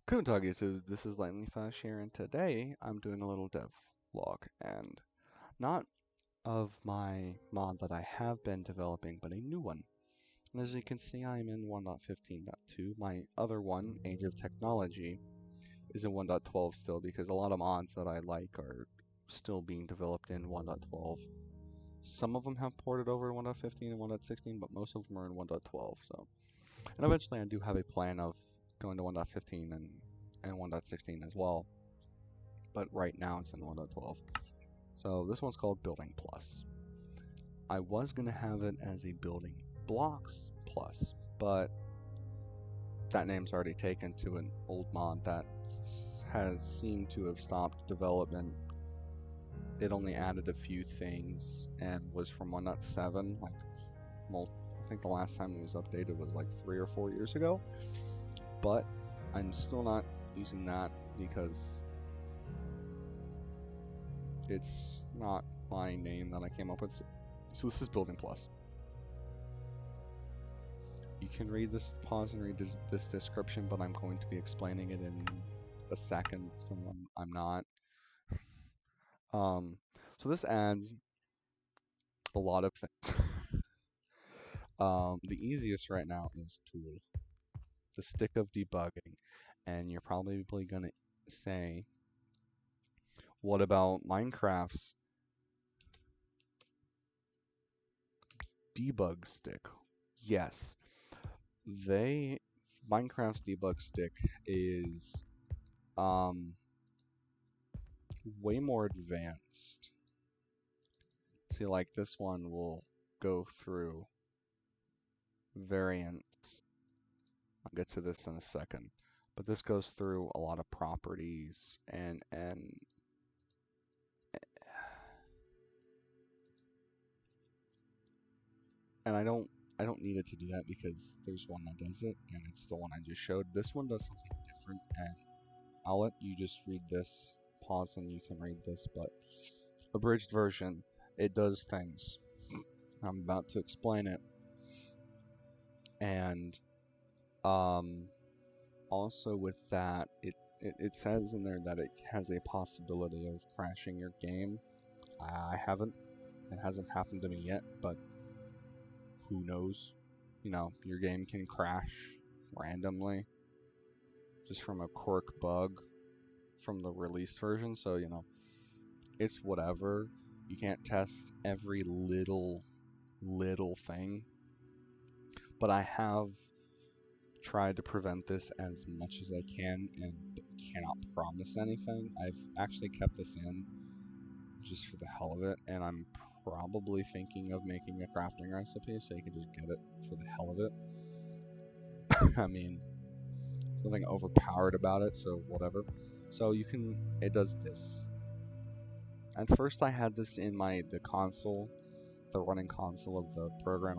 Kuntag YouTube, this is Lightning Flash here, and today I'm doing a little dev vlog, and not of my mod that I have been developing, but a new one. And as you can see, I'm in 1.15.2. My other one, Age of Technology, is in 1.12 still, because a lot of mods that I like are still being developed in 1.12. Some of them have ported over to 1.15 and 1.16, but most of them are in 1.12, so. And eventually I do have a plan of going to 1.15 and 1.16 as well, but right now it's in 1.12. So this one's called Building Plus. I was going to have it as a Building Blocks Plus, but that name's already taken to an old mod that has seemed to have stopped development. It only added a few things and was from 1.7, like, well, I think the last time it was updated was like 3 or 4 years ago, but I'm still not using that because it's not my name that I came up with. So this is Building Plus. You can read this, pause and read this description, but I'm going to be explaining it in a second, so I'm not. So this adds a lot of things. The easiest right now is Tool, the stick of debugging, and you're probably gonna say, what about Minecraft's debug stick? Yes, Minecraft's debug stick is way more advanced. See, like this one will go through variants. I'll get to this in a second, but this goes through a lot of properties and I don't need it to do that because there's one that does it, and it's the one I just showed. This one does something different, and I'll let you just read this, pause, and you can read this, but abridged version, it does things. I'm about to explain it, and also with that, it says in there that it has a possibility of crashing your game. It hasn't happened to me yet, but who knows? You know, your game can crash randomly just from a quirk bug from the release version, so you know, it's whatever. You can't test every little thing, but I have tried to prevent this as much as I can and cannot promise anything. I've actually kept this in just for the hell of it, and I'm probably thinking of making a crafting recipe so you can just get it for the hell of it. I mean, something overpowered about it, so whatever. So it does this. At first I had this in the console, the running console of the program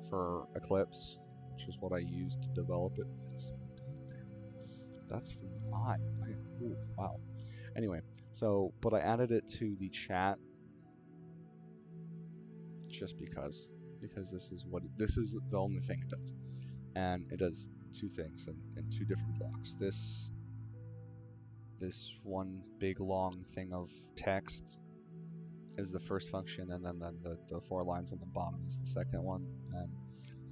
for Eclipse, which is what I used to develop it. That's for the eye. Ooh, wow. Anyway, so, but I added it to the chat just because this is the only thing it does, and it does two things in two different blocks. This one big long thing of text is the first function, and then the 4 lines on the bottom is the second one. And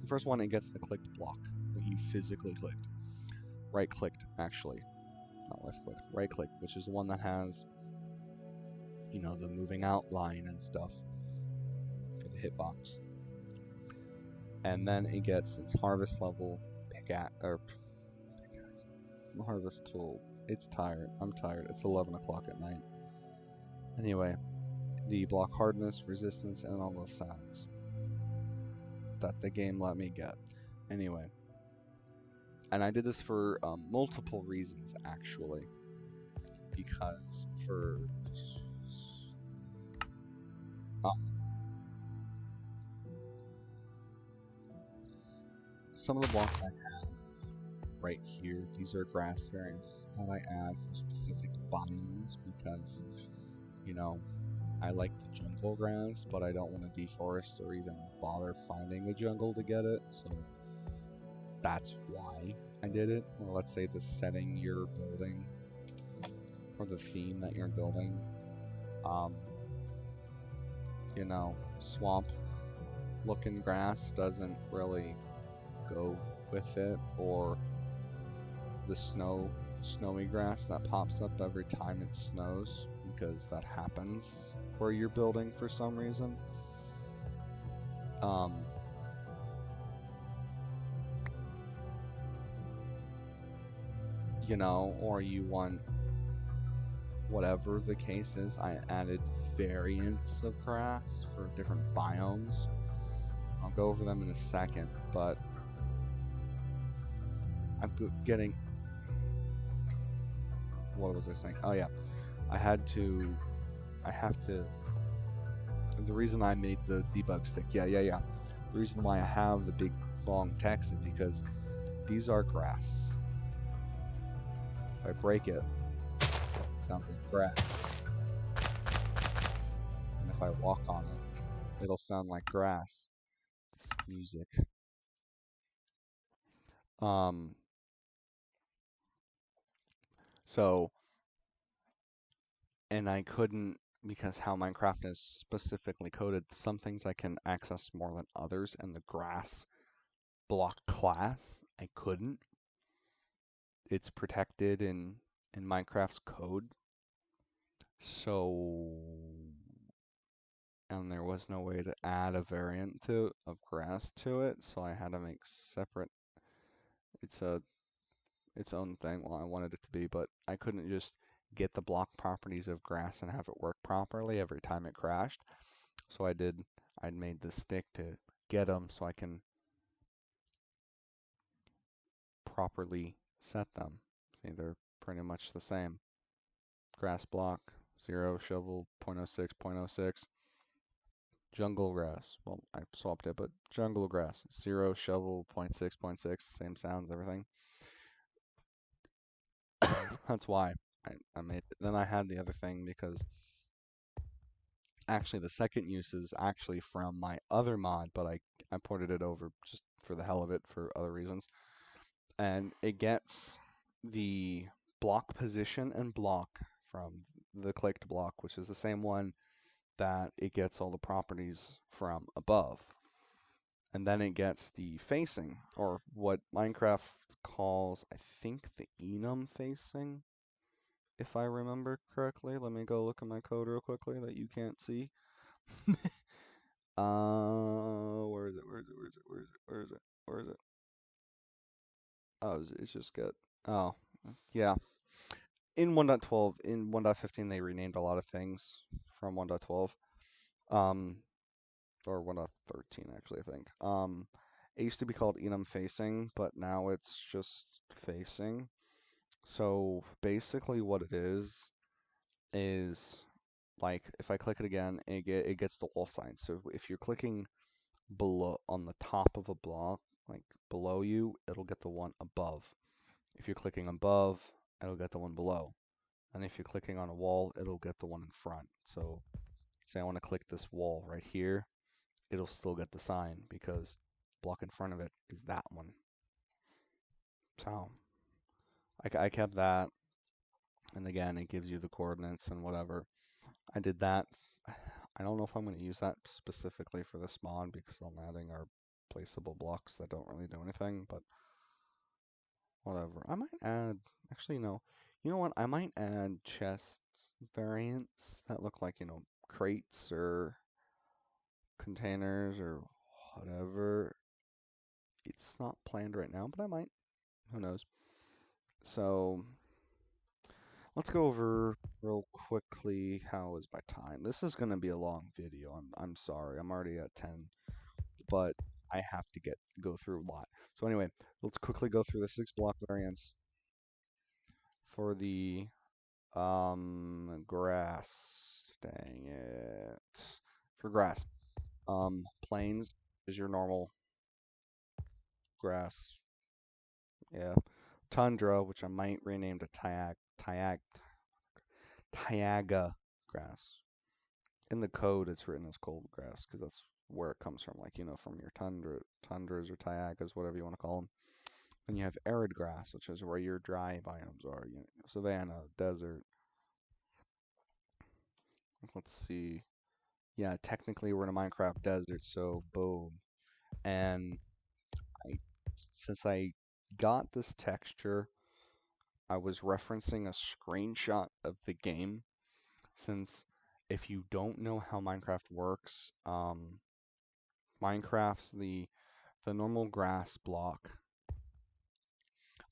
the first one, it gets the clicked block that you physically clicked, right clicked actually, not left clicked, right clicked, which is the one that has, you know, the moving outline and stuff for the hitbox. And then it gets its harvest level harvest tool. It's tired. I'm tired. It's 11 o'clock at night. Anyway, the block hardness, resistance, and all the sounds that the game let me get. Anyway, and I did this for multiple reasons actually, because for some of the blocks I have right here, these are grass variants that I add for specific biomes because, you know, I like the jungle grass, but I don't want to deforest or even bother finding a jungle to get it, so that's why I did it, or let's say the setting you're building, or the theme that you're building, you know, swamp looking grass doesn't really go with it, or the snowy grass that pops up every time it snows, because that happens where you're building for some reason. You know, or you want, whatever the case is, I added variants of grass for different biomes. I'll go over them in a second, but I'm getting, what was I saying? Oh yeah, I have to, the reason I made the debug stick, yeah. The reason why I have the big long text is because these are grass. If I break it, it sounds like grass. And if I walk on it, it'll sound like grass. It's music. So, and I couldn't, because how Minecraft is specifically coded, some things I can access more than others, and the grass block class, I couldn't. It's protected in Minecraft's code. So, and there was no way to add a variant of grass to it, so I had to make separate. It's its own thing. Well, I wanted it to be, but I couldn't just get the block properties of grass and have it work properly every time it crashed. So I'd made this stick to get them so I can properly set them. See, they're pretty much the same. Grass block, 0, shovel, 0.06, 0.06. Jungle grass, well, I swapped it, but jungle grass, 0, shovel, 0.6, 0.6, same sounds, everything. That's why I made it. Then I had the other thing because actually the second use is actually from my other mod, but I ported it over just for the hell of it for other reasons. And it gets the block position and block from the clicked block, which is the same one that it gets all the properties from above. And then it gets the facing, or what Minecraft calls, I think, the enum facing, if I remember correctly. Let me go look at my code real quickly that you can't see. Where is it? Oh, it's just got, oh, yeah. In 1.12, in 1.15, they renamed a lot of things from 1.12. Or 1.13 actually, I think. It used to be called enum facing, but now it's just facing. So basically what it is like if I click it again, it gets the wall sign. So if you're clicking below on the top of a block, like below you, it'll get the one above. If you're clicking above, it'll get the one below. And if you're clicking on a wall, it'll get the one in front. So say I want to click this wall right here, it'll still get the sign because block in front of it is that one. So I kept that, and again, it gives you the coordinates and whatever. I did that. I don't know if I'm going to use that specifically for this mod because I'm adding our placeable blocks that don't really do anything, but whatever. I might add, actually, no. You know what? I might add chest variants that look like, crates or containers or whatever. It's not planned right now, but I might. Who knows? So let's go over real quickly how is my time. This is going to be a long video. I'm sorry. I'm already at 10, but I have to go through a lot. So anyway, let's quickly go through the 6 block variants for the grass. Dang it. For grass. Plains is your normal grass. Yeah. Tundra, which I might rename to Taiga grass. In the code, it's written as cold grass because that's where it comes from. Like, from your tundras or taigas, whatever you want to call them. And you have arid grass, which is where your dry biomes are, you know, savanna, desert. Let's see. Yeah, technically we're in a Minecraft desert, so boom. And since I got this texture, I was referencing a screenshot of the game. Since if you don't know how Minecraft works, Minecraft's the normal grass block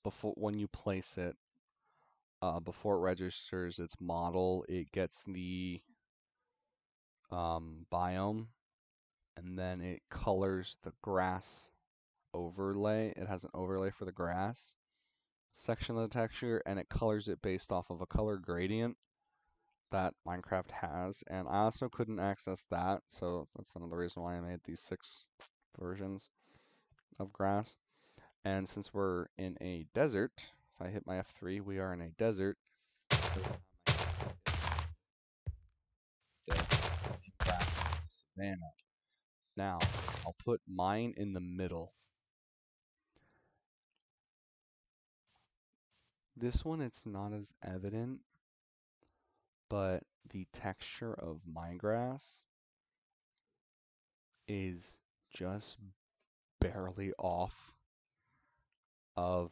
before when you place it, before it registers its model, it gets the biome, and then it colors the grass overlay. It has an overlay for the grass section of the texture, and it colors it based off of a color gradient that Minecraft has. And I also couldn't access that, so that's another reason why I made these 6 versions of grass. And since we're in a desert, if I hit my F3, we are in a desert. Savannah. Now, I'll put mine in the middle. This one, it's not as evident, but the texture of my grass is just barely off of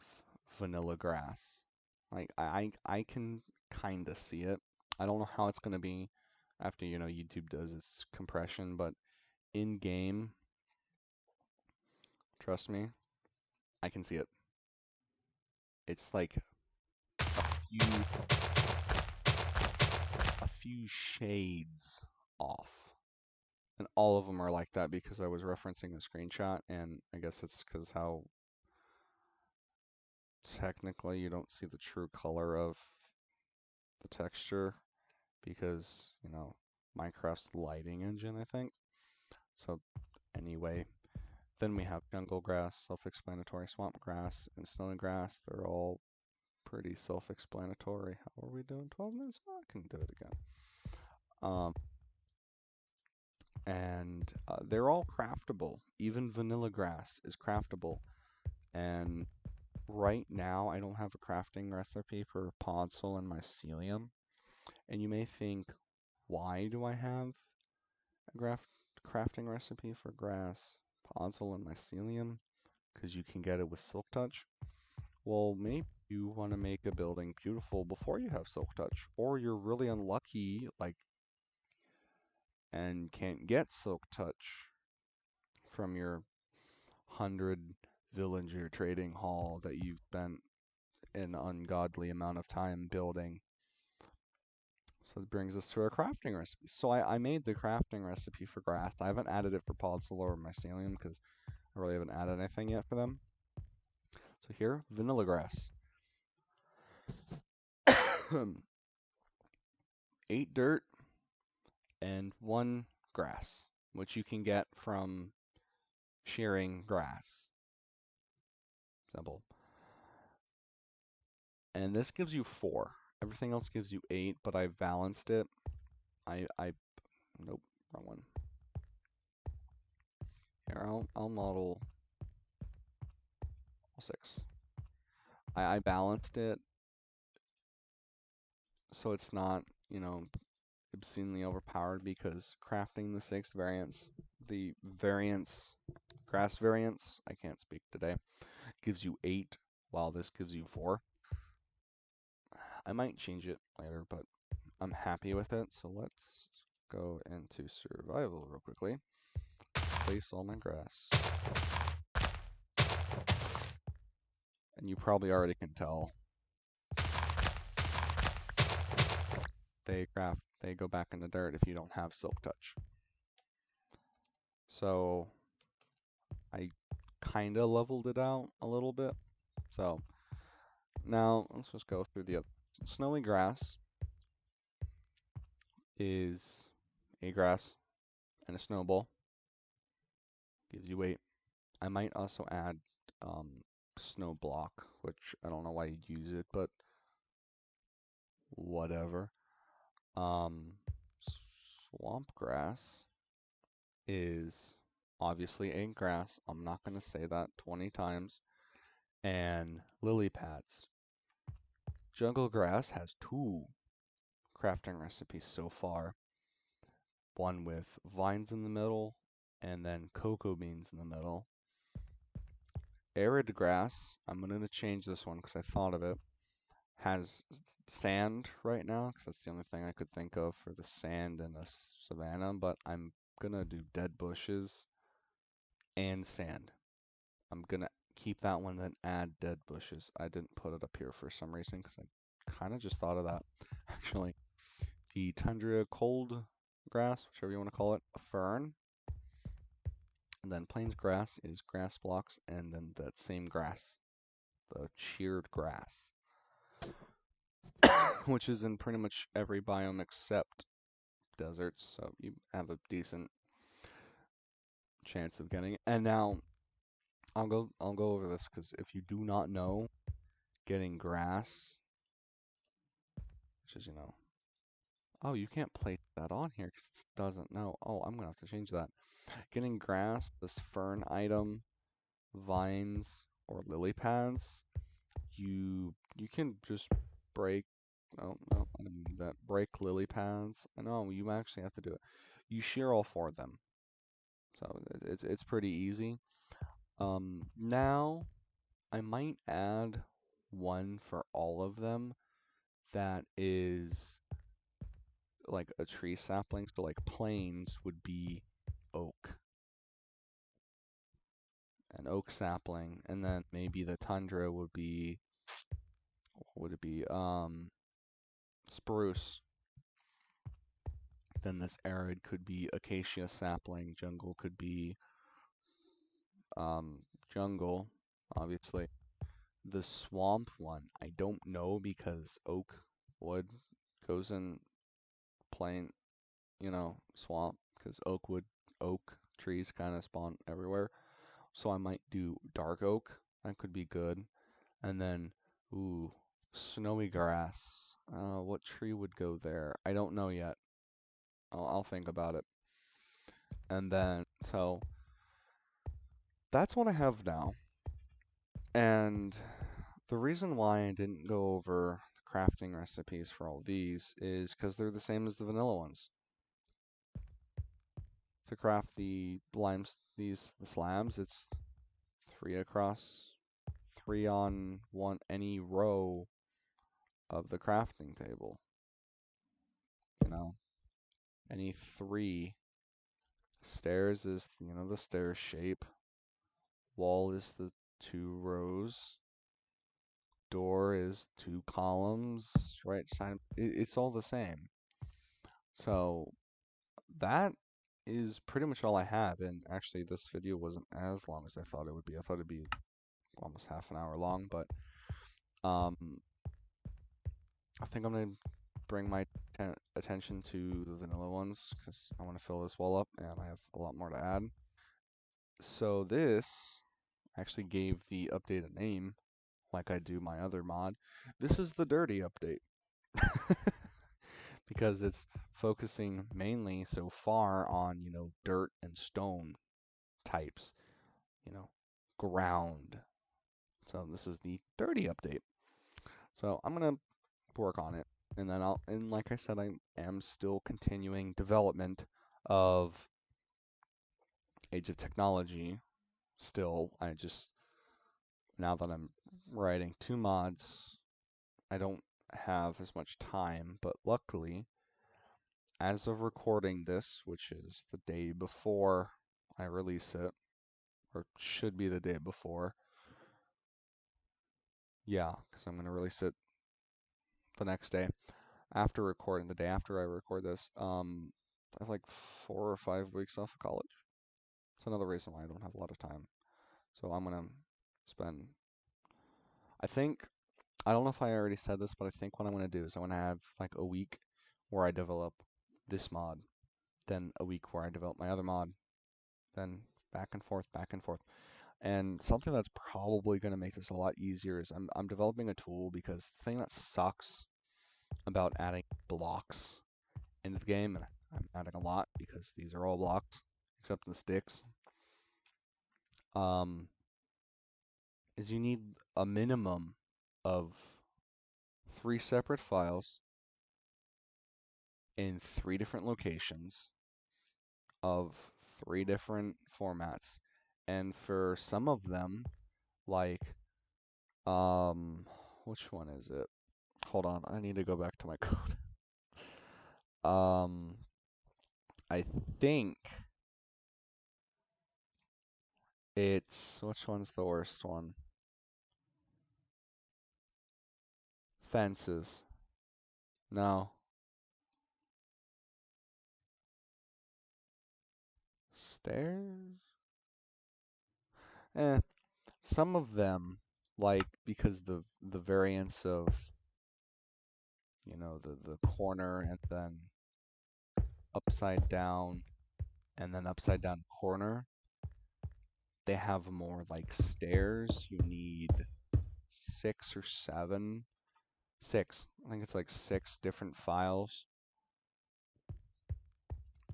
vanilla grass. Like I can kind of see it. I don't know how it's gonna be after, you know, YouTube does its compression, but in game, trust me, I can see it. It's like a few shades off. And all of them are like that because I was referencing a screenshot, and I guess it's because how technically you don't see the true color of the texture because, you know, Minecraft's lighting engine, I think. So anyway, then we have jungle grass, self-explanatory, swamp grass, and snowy grass. They're all pretty self-explanatory. How are we doing? 12 minutes? Oh, I can do it again. And they're all craftable. Even vanilla grass is craftable. And right now, I don't have a crafting recipe for podzol and mycelium. And you may think, why do I have a crafting recipe for grass, podzol, and mycelium? Because you can get it with Silk Touch. Well, maybe you want to make a building beautiful before you have Silk Touch, or you're really unlucky, like, and can't get Silk Touch from your 100 villager trading hall that you've spent an ungodly amount of time building. So it brings us to our crafting recipe. So I made the crafting recipe for grass. I haven't added it for podzol or mycelium because I really haven't added anything yet for them. So here, vanilla grass. 8 dirt and 1 grass, which you can get from shearing grass. Simple. And this gives you 4. Everything else gives you 8, but I balanced it. Nope, wrong one. Here, I'll model 6. I balanced it so it's not, you know, obscenely overpowered, because crafting the 6 variants, the variants, grass variants, I can't speak today, gives you 8, while this gives you 4. I might change it later, but I'm happy with it. So let's go into survival real quickly. Place all my grass. And you probably already can tell. They go back in the dirt if you don't have Silk Touch. So I kind of leveled it out a little bit. So now let's just go through the other. Snowy grass is a grass and a snowball. Gives you 8. I might also add snow block, which I don't know why you'd use it, but whatever. Swamp grass is obviously a grass. I'm not going to say that 20 times. and lily pads. Jungle grass has 2 crafting recipes so far. One with vines in the middle, and then cocoa beans in the middle. Arid grass, I'm going to change this one because I thought of it, has sand right now, because that's the only thing I could think of for the sand in a savanna, but I'm going to do dead bushes and sand. I'm going to keep that one, then add dead bushes. I didn't put it up here for some reason, because I kind of just thought of that, actually. The tundra cold grass, whichever you want to call it, a fern. And then plains grass is grass blocks, and then that same grass, the sheared grass, which is in pretty much every biome except deserts, so you have a decent chance of getting it. And now I'll go over this because if you do not know, getting grass, which is oh, you can't place that on here because it doesn't know. Oh, I'm gonna have to change that. Getting grass, this fern item, vines, or lily pads, you can just break. No, I didn't mean that. Break lily pads. No, you actually have to do it. You shear all 4 of them, so it's pretty easy. Now I might add one for all of them that is like a tree sapling. So like plains would be oak, an oak sapling, and then maybe the tundra would be, what would it be? Spruce. Then this arid could be acacia sapling. Jungle could be jungle, obviously. The swamp one, I don't know because oak wood goes in plain, swamp, because oak trees kind of spawn everywhere. So I might do dark oak. That could be good. And then, ooh, snowy grass. What tree would go there? I don't know yet. I'll think about it. And then, so that's what I have now. And the reason why I didn't go over the crafting recipes for all these is because they're the same as the vanilla ones. To craft the the slabs, it's 3 across, 3 on one any row of the crafting table. Any 3. Stairs is, the stair shape. Wall is the 2 rows. Door is 2 columns. Right side, it's all the same. So that is pretty much all I have. And actually, this video wasn't as long as I thought it would be. I thought it'd be almost half an hour long, but I think I'm gonna bring my attention to the vanilla ones because I want to fill this wall up, and I have a lot more to add. So this actually gave the update a name, like I do my other mod. This is the dirty update. Because it's focusing mainly so far on, dirt and stone types, ground. So this is the dirty update. So I'm going to work on it. And then and like I said, I am still continuing development of Age of Technology still. Now that I'm writing 2 mods, I don't have as much time, but luckily, as of recording this, which is the day before I release it, or should be the day before, yeah, because I'm going to release it the next day after recording, the day after I record this. I have like 4 or 5 weeks off of college. It's another reason why I don't have a lot of time. So I'm going to spend, I don't know if I already said this, but I think what I'm going to do is I want to have like a week where I develop this mod, then a week where I develop my other mod, then back and forth, back and forth. And something that's probably going to make this a lot easier is I'm developing a tool, because the thing that sucks about adding blocks into the game, and I'm adding a lot because these are all blocks except the sticks, is you need a minimum of 3 separate files in 3 different locations of 3 different formats. And for some of them, like, which one is it? Hold on, I need to go back to my code. I think it's, which one's the worst one? Fences. No. Stairs? Eh, some of them, like, because the variance of, you know, the corner and then upside down and then upside down corner, they have more like stairs. You need 6 or 7. 6. I think it's like 6 different files.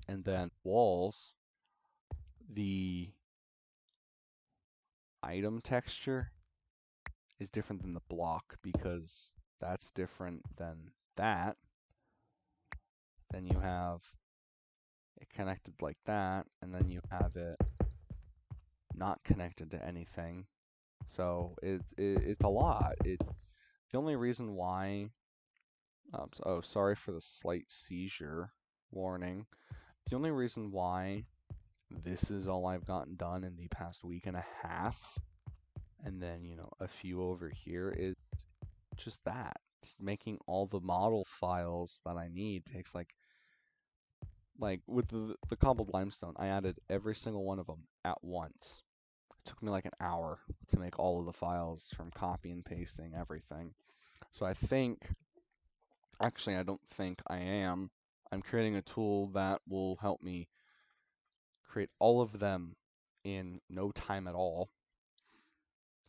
And then walls, the item texture is different than the block because that's different than that. Then you have it connected like that, and then you have it not connected to anything. So it's a lot. The only reason why, oh, sorry for the slight seizure warning. The only reason why this is all I've gotten done in the past week and a half, and then, you know, a few over here, is just that. Making all the model files that I need takes like with the cobbled limestone, I added every single one of them at once. It took me like an hour to make all of the files from copy and pasting everything. So I think, actually I don't think I am. I'm creating a tool that will help me create all of them in no time at all.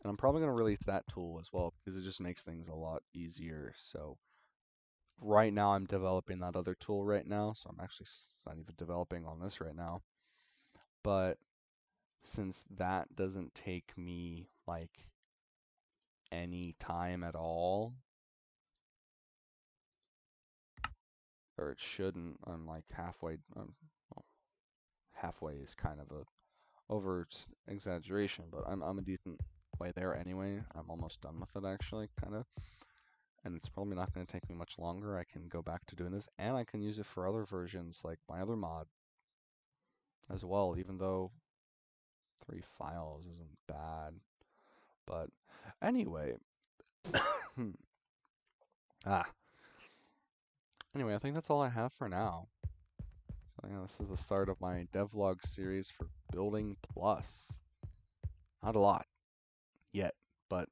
And I'm probably going to release that tool as well because it just makes things a lot easier. So right now I'm developing that other tool right now. So I'm actually not even developing on this right now. But since that doesn't take me like any time at all, or it shouldn't, I'm like halfway, well, halfway is kind of a over exaggeration, but I'm a decent way there anyway. I'm almost done with it actually, kind of. And it's probably not going to take me much longer. I can go back to doing this, and I can use it for other versions, like my other mod as well, even though 3 files isn't bad. But anyway, ah, anyway, I think that's all I have for now. So, yeah, this is the start of my devlog series for Building Plus. Not a lot yet, but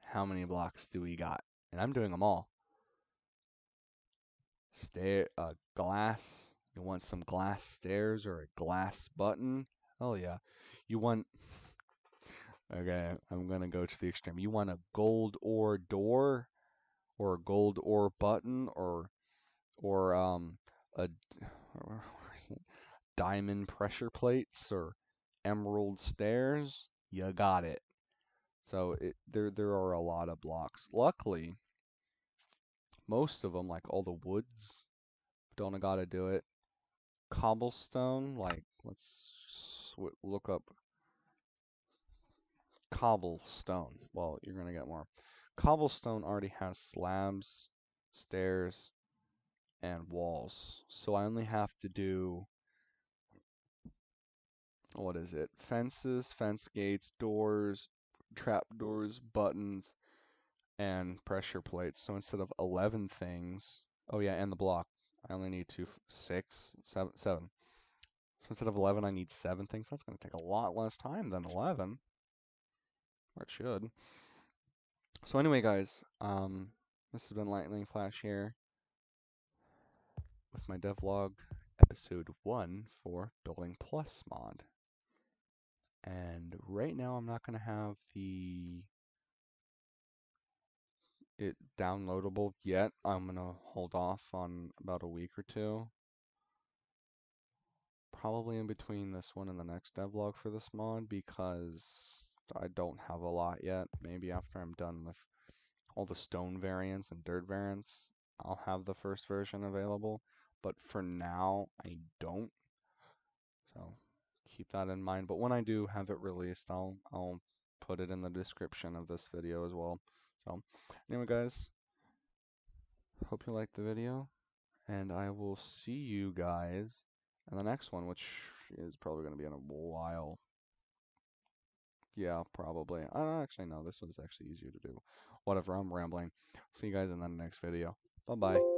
how many blocks do we got? And I'm doing them all. Glass. You want some glass stairs or a glass button? Oh yeah. You want, okay, I'm gonna go to the extreme. You want a gold ore door or a gold ore button or a where is it? Diamond pressure plates or emerald stairs? You got it. So there are a lot of blocks. Luckily, most of them, like all the woods, don't gotta do it. Cobblestone, like let's look up cobblestone. Well, you're gonna get more. Cobblestone already has slabs, stairs, and walls. So I only have to do, what is it? Fences, fence gates, doors, trap doors, buttons, and pressure plates. So instead of 11 things, oh yeah, and the block, I only need 7. So instead of 11, I need 7 things. That's going to take a lot less time than 11, or it should. So anyway, guys, this has been Lightning Flash here with my devlog episode 1 for Building Plus mod. And right now I'm not going to have it downloadable yet. I'm going to hold off on about a week or 2. Probably in between this one and the next devlog for this mod because I don't have a lot yet. Maybe after I'm done with all the stone variants and dirt variants, I'll have the first version available. But for now, I don't. So keep that in mind. But when I do have it released, I'll put it in the description of this video as well. So anyway, guys, hope you liked the video, and I will see you guys in the next one, which is probably going to be in a while. Yeah, probably. I don't actually know. This one's actually easier to do. Whatever, I'm rambling. See you guys in the next video. Bye-bye.